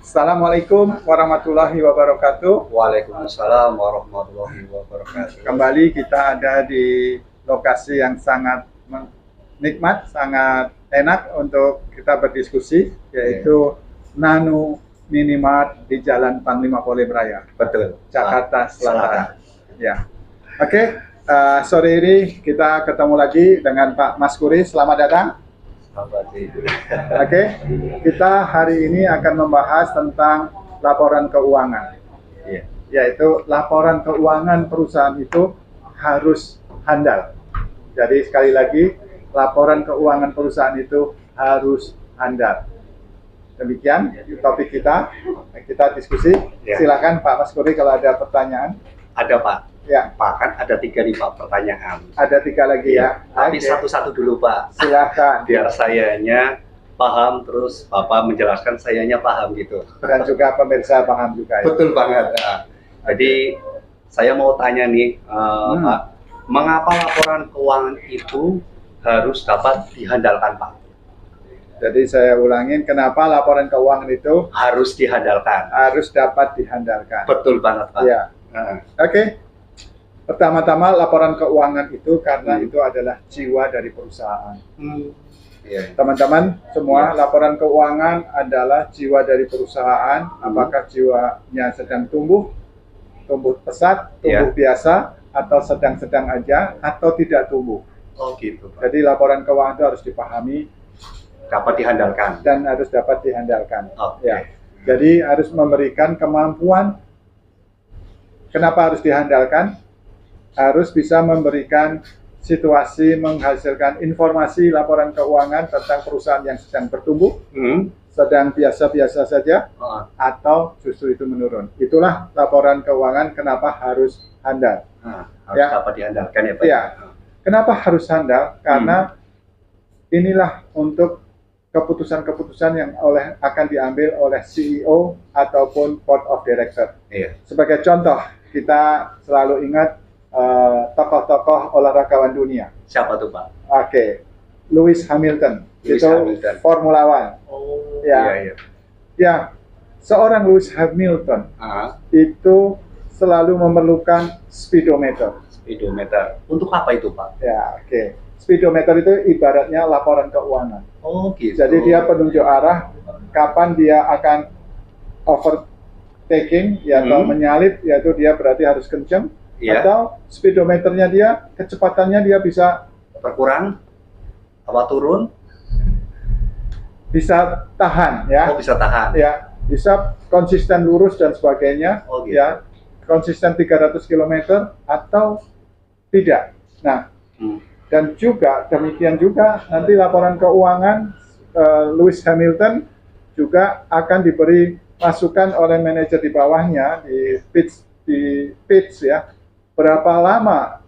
Assalamualaikum warahmatullahi wabarakatuh. Waalaikumsalam warahmatullahi wabarakatuh. Kembali kita ada di lokasi yang sangat nikmat, sangat enak untuk kita berdiskusi, yaitu Nano Minimart di Jalan Panglima Polim Raya, Betul. Jakarta Selatan. Ya, oke. Sore ini kita ketemu lagi dengan Pak Maskuri. Selamat datang. Oke, kita hari ini akan membahas tentang laporan keuangan. Yaitu laporan keuangan perusahaan itu harus handal. Jadi sekali lagi, laporan keuangan perusahaan itu harus handal. Demikian topik kita diskusi. Silakan Pak Maskuri kalau ada pertanyaan. Ada Pak. Ya. Pak, kan ada 3 nih Pak pertanyaan. Ada 3 lagi ya. Tapi satu-satu dulu Pak. Silakan. Biar sayanya paham, terus Bapak menjelaskan sayanya paham gitu. Dan juga pemirsa paham juga ya. Betul banget. Nah, jadi saya mau tanya nih Pak, mengapa laporan keuangan itu harus dapat dihandalkan Pak? Jadi saya ulangin, kenapa laporan keuangan itu Harus dihandalkan. harus dapat dihandalkan. Betul banget Pak. Ya. Oke. Pertama-tama laporan keuangan itu karena itu adalah jiwa dari perusahaan. Teman-teman semua, laporan keuangan adalah jiwa dari perusahaan. Apakah jiwanya sedang tumbuh pesat, tumbuh biasa, atau sedang-sedang aja, atau tidak tumbuh. Oh gitu Pak. Jadi laporan keuangan itu harus dipahami Dapat dihandalkan. dan harus dapat dihandalkan. Oke. Ya. Jadi harus memberikan kemampuan. Kenapa harus dihandalkan? Harus bisa memberikan situasi, menghasilkan informasi laporan keuangan tentang perusahaan yang sedang bertumbuh, sedang biasa-biasa saja, atau justru itu menurun. Itulah laporan keuangan kenapa harus handal. Harus dapat dihandalkan ya Pak. Ya. Kenapa harus handal? Karena inilah untuk keputusan-keputusan yang akan diambil oleh CEO ataupun Board of Director. Sebagai contoh, kita selalu ingat tokoh-tokoh olahragawan dunia. Siapa tuh Pak? Oke, Lewis Hamilton. Lewis itu Hamilton. Formula One. Oh, Ya. iya. Ya, seorang Lewis Hamilton itu selalu memerlukan speedometer. Speedometer. Untuk apa itu Pak? Ya, oke. Speedometer itu ibaratnya laporan keuangan. Oh gitu. Jadi dia penunjuk arah kapan dia akan overtaking, atau menyalip, yaitu dia berarti harus kencang. Atau speedometernya dia, kecepatannya dia bisa berkurang, apa turun? Bisa tahan ya. Oh bisa tahan. Ya, bisa konsisten lurus dan sebagainya. Oh gitu. Ya, konsisten 300 km atau tidak. Nah, dan juga demikian juga nanti laporan keuangan Lewis Hamilton juga akan diberi masukan oleh manajer di bawahnya di pitch ya. Berapa lama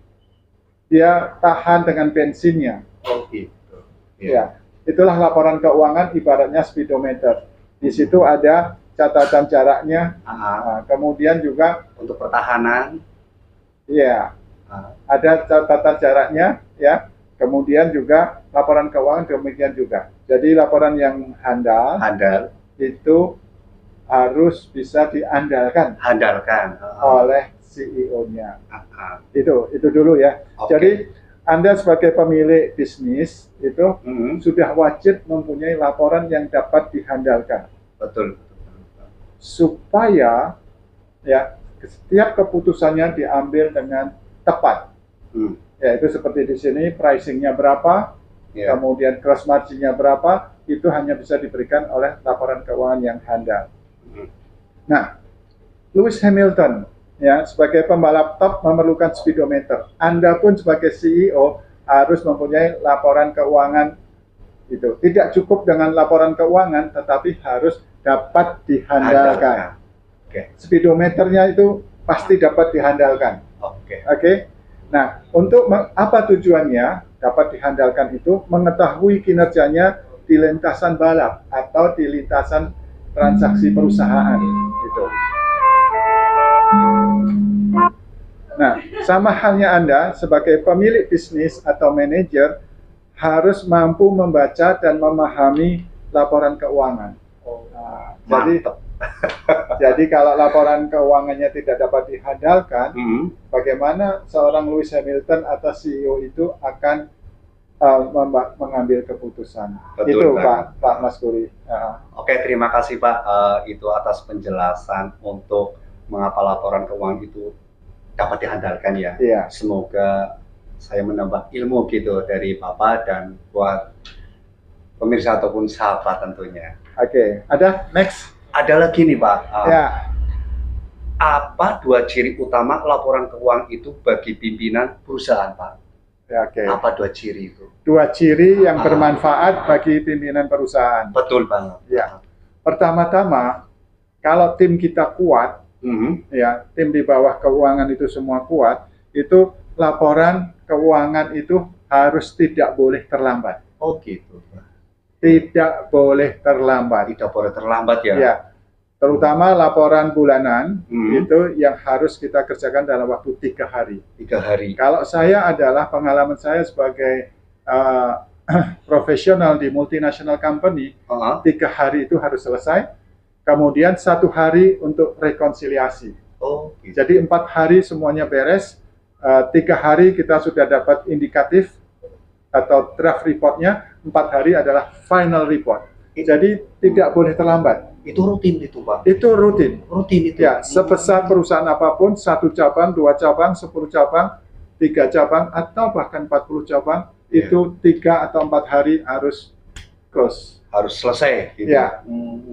dia tahan dengan bensinnya. Oh gitu. Ya, itulah laporan keuangan ibaratnya speedometer. Di situ ada catatan jaraknya. Nah, kemudian juga untuk pertahanan. Ya, ada catatan jaraknya ya. Kemudian juga laporan keuangan demikian juga. Jadi laporan yang handal itu harus bisa diandalkan. Oleh CEO-nya. Itu dulu ya. Jadi Anda sebagai pemilik bisnis itu sudah wajib mempunyai laporan yang dapat dihandalkan. Betul. Supaya ya setiap keputusannya diambil dengan tepat. Ya, itu seperti di sini pricing-nya berapa, kemudian cross margin-nya berapa, itu hanya bisa diberikan oleh laporan keuangan yang handal. Nah, Lewis Hamilton ya sebagai pembalap top memerlukan speedometer. Anda pun sebagai CEO harus mempunyai laporan keuangan itu. Tidak cukup dengan laporan keuangan, tetapi harus dapat dihandalkan. Speedometernya itu pasti dapat dihandalkan. Oke. Nah, untuk apa tujuannya dapat dihandalkan itu? Mengetahui kinerjanya di lintasan balap atau di lintasan transaksi perusahaan gitu. Nah, sama halnya Anda sebagai pemilik bisnis atau manajer harus mampu membaca dan memahami laporan keuangan. Jadi Jadi kalau laporan keuangannya tidak dapat dihandalkan, bagaimana seorang Lewis Hamilton atau CEO itu akan mengambil keputusan? Betul, itu Pak Mas Guri. Oke, terima kasih Pak itu atas penjelasan untuk mengapa laporan keuangan itu dapat dihandalkan ya. Iya. Semoga saya menambah ilmu gitu dari Bapak dan buat pemirsa ataupun sahabat tentunya. Oke, ada next. Ada lagi nih Pak. Ya. Apa 2 ciri utama laporan keuangan itu bagi pimpinan perusahaan Pak? Ya, oke. Apa 2 ciri itu? 2 ciri yang bermanfaat bagi pimpinan perusahaan. Betul banget. Ya. Pertama-tama, kalau tim kita kuat, ya, tim di bawah keuangan itu semua kuat, itu laporan keuangan itu harus tidak boleh terlambat. Oh gitu. Tidak boleh terlambat. Tidak boleh terlambat ya. Ya. Terutama laporan bulanan itu yang harus kita kerjakan dalam waktu 3 hari. 3 hari. Kalau saya adalah pengalaman saya sebagai profesional di multinational company, 3 hari itu harus selesai. Kemudian 1 hari untuk rekonsiliasi. Oh, gitu. Jadi 4 hari semuanya beres. 3 hari kita sudah dapat indikatif atau draft reportnya, 4 hari adalah final report. Jadi tidak boleh terlambat. Itu rutin itu Pak? Itu rutin. Rutin itu? Ya, sebesar perusahaan apapun, 1 cabang, 2 cabang, 10 cabang, 3 cabang, atau bahkan 40 cabang, itu 3 atau 4 hari harus close. Harus selesai gitu? Ya,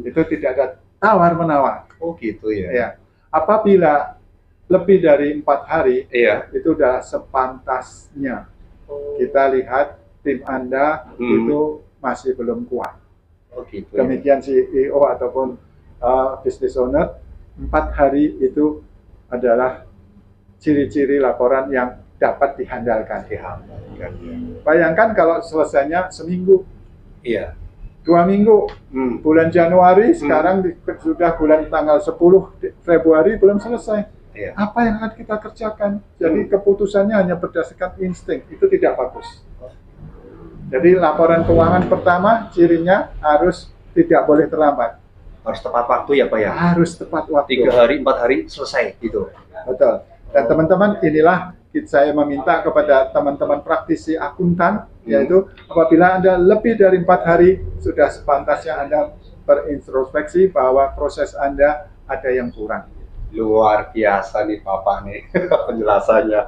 itu tidak ada tawar-menawar. Oh gitu ya? Ya. Apabila lebih dari 4 hari, itu sudah sepantasnya. Kita lihat tim Anda itu masih belum kuat. Oh, gitu, demikian CEO ataupun business owner, 4 hari itu adalah ciri-ciri laporan yang dapat dihandalkan. Bayangkan kalau selesainya seminggu, 2 minggu, bulan Januari, sekarang sudah bulan tanggal 10 Februari belum selesai. Apa yang akan kita kerjakan? Jadi keputusannya hanya berdasarkan insting, itu tidak bagus. Jadi laporan keuangan pertama cirinya harus tidak boleh terlambat. Harus tepat waktu ya Pak ya? Harus tepat waktu. 3 hari, 4 hari selesai gitu. Betul. Dan teman-teman, inilah saya meminta kepada teman-teman praktisi akuntan, yaitu apabila Anda lebih dari 4 hari, sudah sepantasnya Anda berintrospeksi bahwa proses Anda ada yang kurang. Luar biasa nih Bapak nih penjelasannya.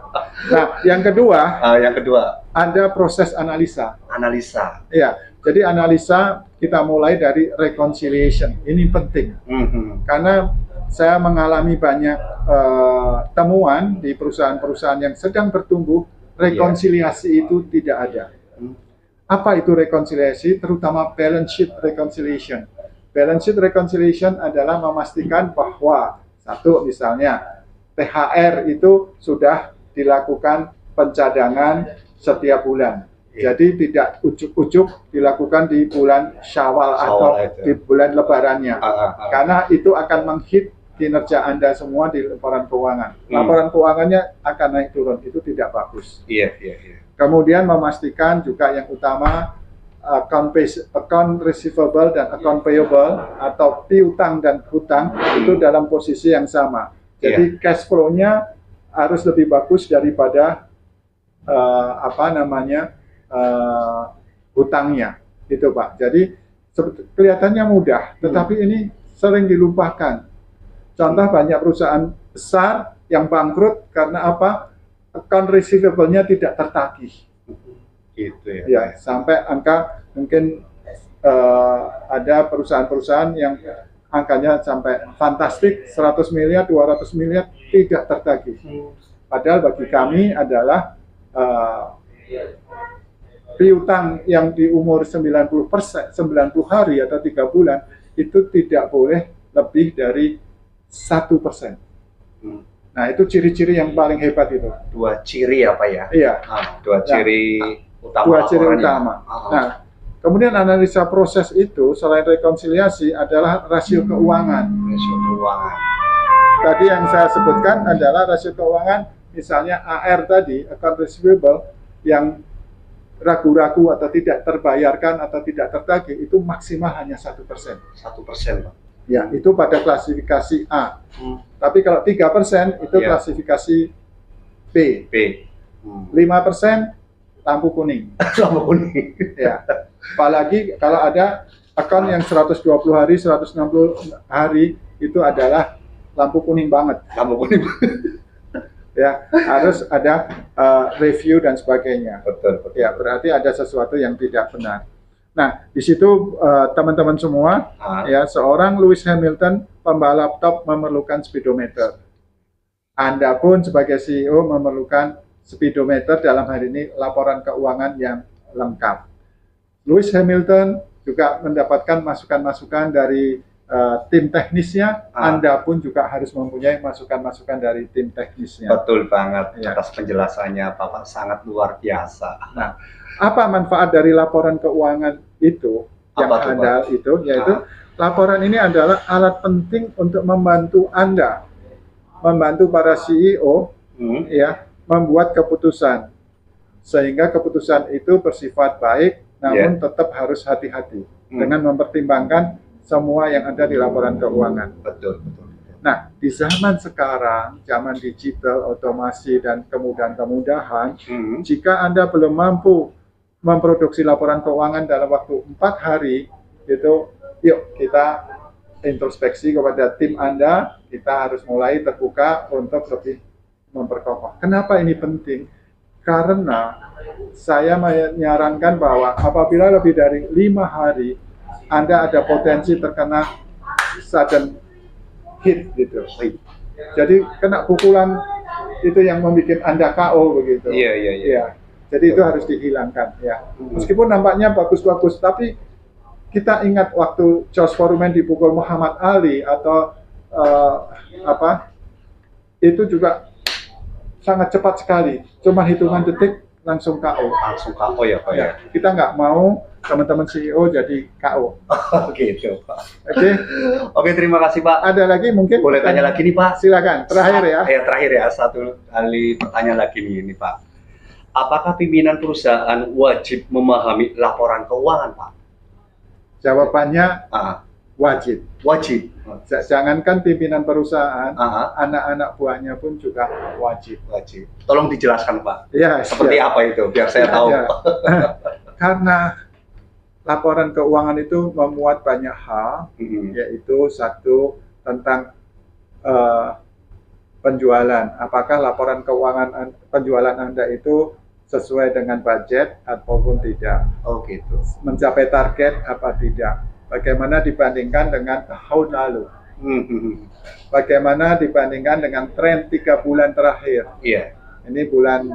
Nah, yang kedua, ada proses analisa. Analisa. Ya, jadi analisa kita mulai dari reconciliation. Ini penting, karena saya mengalami banyak temuan di perusahaan-perusahaan yang sedang bertumbuh, rekonsiliasi itu tidak ada. Apa itu rekonsiliasi? Terutama balance sheet reconciliation. Balance sheet reconciliation adalah memastikan bahwa satu, misalnya THR itu sudah dilakukan pencadangan setiap bulan. Jadi tidak ujuk-ujuk dilakukan di bulan Syawal atau di bulan Lebarannya. Karena itu akan menghit kinerja Anda semua di laporan keuangan. Laporan keuangannya akan naik turun, itu tidak bagus. Kemudian memastikan juga yang utama, account receivable dan account payable atau piutang dan hutang itu dalam posisi yang sama. Jadi cash flow-nya harus lebih bagus daripada hutangnya, gitu Pak. Jadi kelihatannya mudah, tetapi ini sering dilupakan. Contoh banyak perusahaan besar yang bangkrut karena apa? Account receivable-nya tidak tertagih. Gitu ya. Ya, sampai angka mungkin ada perusahaan-perusahaan yang angkanya sampai fantastik, 100 miliar, 200 miliar tidak tertagih. Padahal bagi kami adalah piutang yang di umur 90%, 90 hari atau 3 bulan itu tidak boleh lebih dari 1%. Nah, itu ciri-ciri yang paling hebat itu. 2 ciri apa ya? Iya. 2 ciri utama. 2 ciri utama. Nah, kemudian analisa proses itu selain rekonsiliasi adalah rasio keuangan. Rasio keuangan. Tadi yang saya sebutkan adalah rasio keuangan, misalnya AR tadi, account receivable, yang ragu-ragu atau tidak terbayarkan atau tidak tertagih, itu maksimal hanya 1%. 1%, Pak. Ya, itu pada klasifikasi A. Tapi kalau 3% itu klasifikasi B. 5% lampu kuning. Lampu kuning. Ya. Apalagi kalau ada akun yang 120 hari, 160 hari itu adalah lampu kuning banget. Lampu kuning. Ya, harus ada review dan sebagainya. Betul. Ya, berarti ada sesuatu yang tidak benar. Nah, di situ teman-teman semua, ya, seorang Lewis Hamilton, pembalap top memerlukan speedometer. Anda pun sebagai CEO memerlukan speedometer, dalam hal ini laporan keuangan yang lengkap. Lewis Hamilton juga mendapatkan masukan-masukan dari tim teknisnya, Anda pun juga harus mempunyai masukan-masukan dari tim teknisnya. Betul banget, atas penjelasannya Bapak sangat luar biasa. Nah, apa manfaat dari laporan keuangan itu yang handal itu? Yaitu laporan ini adalah alat penting untuk membantu Anda, membantu para CEO ya, membuat keputusan, sehingga keputusan itu bersifat baik, namun tetap harus hati-hati dengan mempertimbangkan semua yang ada di laporan keuangan. Betul. Nah, di zaman sekarang, zaman digital, otomasi, dan kemudahan-kemudahan, jika Anda belum mampu memproduksi laporan keuangan dalam waktu 4 hari, itu yuk kita introspeksi kepada tim Anda, kita harus mulai terbuka untuk lebih memperkokoh. Kenapa ini penting? Karena saya menyarankan bahwa apabila lebih dari 5 hari, Anda ada potensi terkena sudden hit gitu. Jadi kena pukulan itu yang membuat Anda KO begitu. Iya. Jadi itu harus dihilangkan ya. Meskipun nampaknya bagus-bagus, tapi kita ingat waktu George Foreman dipukul Muhammad Ali atau itu juga sangat cepat sekali. Cuma hitungan detik langsung KO. Langsung KO ya Pak ya. Kita nggak mau teman-teman CEO jadi KO. Gitu Pak. Oke, terima kasih Pak. Ada lagi mungkin? Boleh tanya lagi nih Pak? Silakan, terakhir ya. Terakhir ya, satu kali pertanyaan lagi nih Pak. Apakah pimpinan perusahaan wajib memahami laporan keuangan Pak? Jawabannya wajib. Wajib. Jangankan pimpinan perusahaan, anak-anak buahnya pun juga wajib. Tolong dijelaskan Pak. Ya, seperti apa itu biar saya tahu. Karena laporan keuangan itu memuat banyak hal, yaitu satu tentang penjualan. Apakah laporan keuangan penjualan Anda itu sesuai dengan budget ataupun tidak? Oh gitu. Mencapai target apa tidak? Bagaimana dibandingkan dengan tahun lalu? Bagaimana dibandingkan dengan tren 3 bulan terakhir? Ini bulan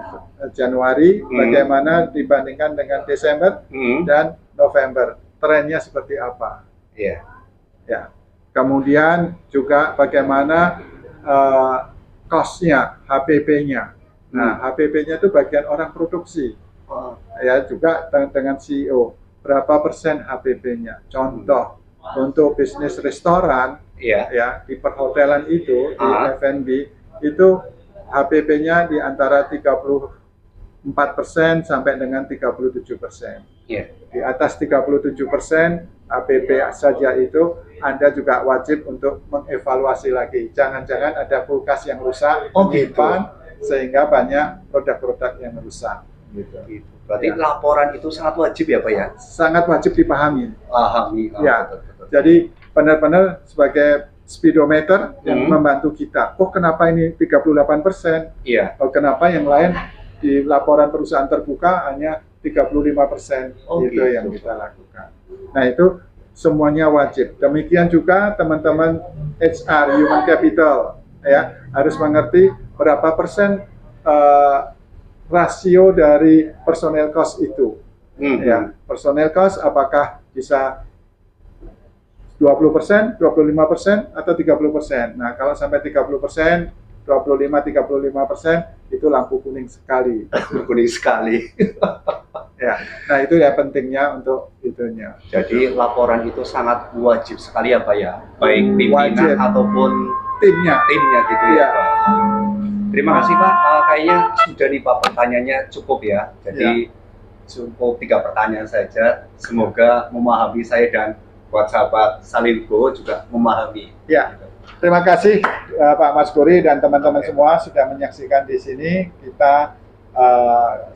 Januari, bagaimana dibandingkan dengan Desember dan November? Trennya seperti apa? Ya. Kemudian juga bagaimana cost-nya, HPP-nya. Nah, HPP-nya itu bagian orang produksi. Ya, juga dengan CEO. Berapa persen HPP-nya? Contoh, untuk bisnis restoran, ya, di perhotelan itu, di F&B, itu HPP-nya di antara 34% sampai dengan 37%. Di atas 37% HPP saja itu, Anda juga wajib untuk mengevaluasi lagi. Jangan-jangan ada kulkas yang rusak, sehingga banyak produk-produk yang rusak. Gitu. Berarti laporan itu sangat wajib ya Pak ya? Sangat wajib dipahami. Ya. Betul. Jadi benar-benar sebagai speedometer yang membantu kita. Oh, kenapa ini 38%? Oh, kenapa yang lain di laporan perusahaan terbuka hanya 35%? Itu yang kita lakukan. Nah, itu semuanya wajib. Demikian juga teman-teman HR, Human Capital, ya, harus mengerti berapa persen rasio dari personel cost itu. Ya, personel cost apakah bisa 20%, 25%, atau 30%. Nah, kalau sampai 30%, 25-35% itu lampu kuning sekali. Ya, nah itu ya pentingnya untuk itunya. Jadi laporan itu sangat wajib sekali ya Pak ya, baik pimpinan ataupun timnya gitu ya Pak. Terima kasih Pak, kayaknya sudah nih Pak pertanyaannya cukup ya. Jadi cukup 3 pertanyaan saja. Semoga memahami saya dan buat sahabat Salimgo juga memahami. Ya, terima kasih Pak Mas Guri dan teman-teman semua sudah menyaksikan di sini.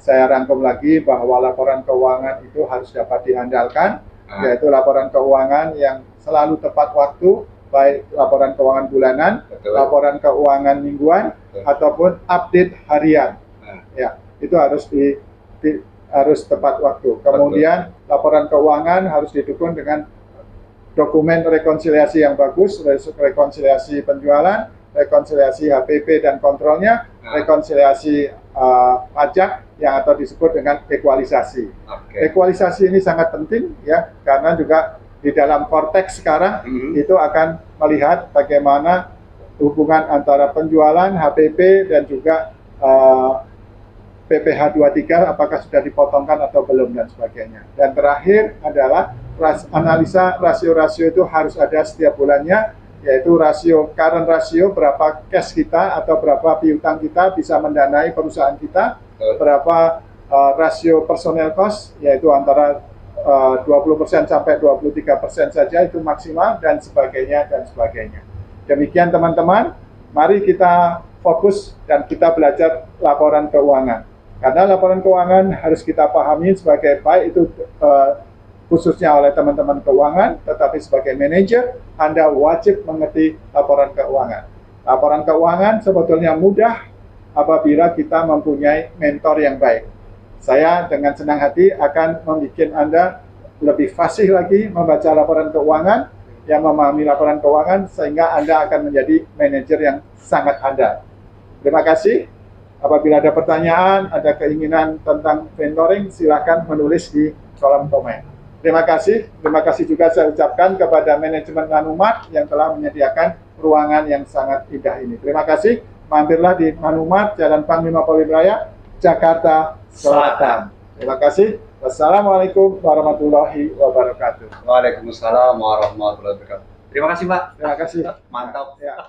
Saya rangkum lagi bahwa laporan keuangan itu harus dapat diandalkan, yaitu laporan keuangan yang selalu tepat waktu, baik laporan keuangan bulanan, laporan keuangan mingguan, ataupun update harian. Ya, itu harus harus tepat waktu. Kemudian laporan keuangan harus didukung dengan dokumen rekonsiliasi yang bagus, rekonsiliasi penjualan, rekonsiliasi HPP dan kontrolnya, rekonsiliasi pajak yang atau disebut dengan ekualisasi. Ekualisasi ini sangat penting ya, karena juga di dalam konteks sekarang itu akan melihat bagaimana hubungan antara penjualan, HPP dan juga PPh 23 apakah sudah dipotongkan atau belum dan sebagainya. Dan terakhir adalah analisa rasio-rasio itu harus ada setiap bulannya, yaitu rasio current rasio, berapa cash kita atau berapa piutang kita bisa mendanai perusahaan kita, berapa rasio personal cost, yaitu antara 20% sampai 23% saja itu maksimal, dan sebagainya dan sebagainya. Demikian teman-teman, mari kita fokus dan kita belajar laporan keuangan. Karena laporan keuangan harus kita pahami sebagai baik itu khususnya oleh teman-teman keuangan, tetapi sebagai manajer, Anda wajib mengerti laporan keuangan. Laporan keuangan sebetulnya mudah apabila kita mempunyai mentor yang baik. Saya dengan senang hati akan membuat Anda lebih fasih lagi membaca laporan keuangan, yang memahami laporan keuangan, sehingga Anda akan menjadi manajer yang sangat handal. Terima kasih. Apabila ada pertanyaan, ada keinginan tentang mentoring, silakan menulis di kolom komen. Terima kasih juga saya ucapkan kepada manajemen Manumart yang telah menyediakan ruangan yang sangat indah ini. Terima kasih, mampirlah di Manumart, Jalan Panglima Polim Raya, Jakarta Selatan. Terima kasih. Wassalamualaikum warahmatullahi wabarakatuh. Waalaikumsalam warahmatullahi wabarakatuh. Terima kasih Pak. Terima kasih. Mantap. Ya.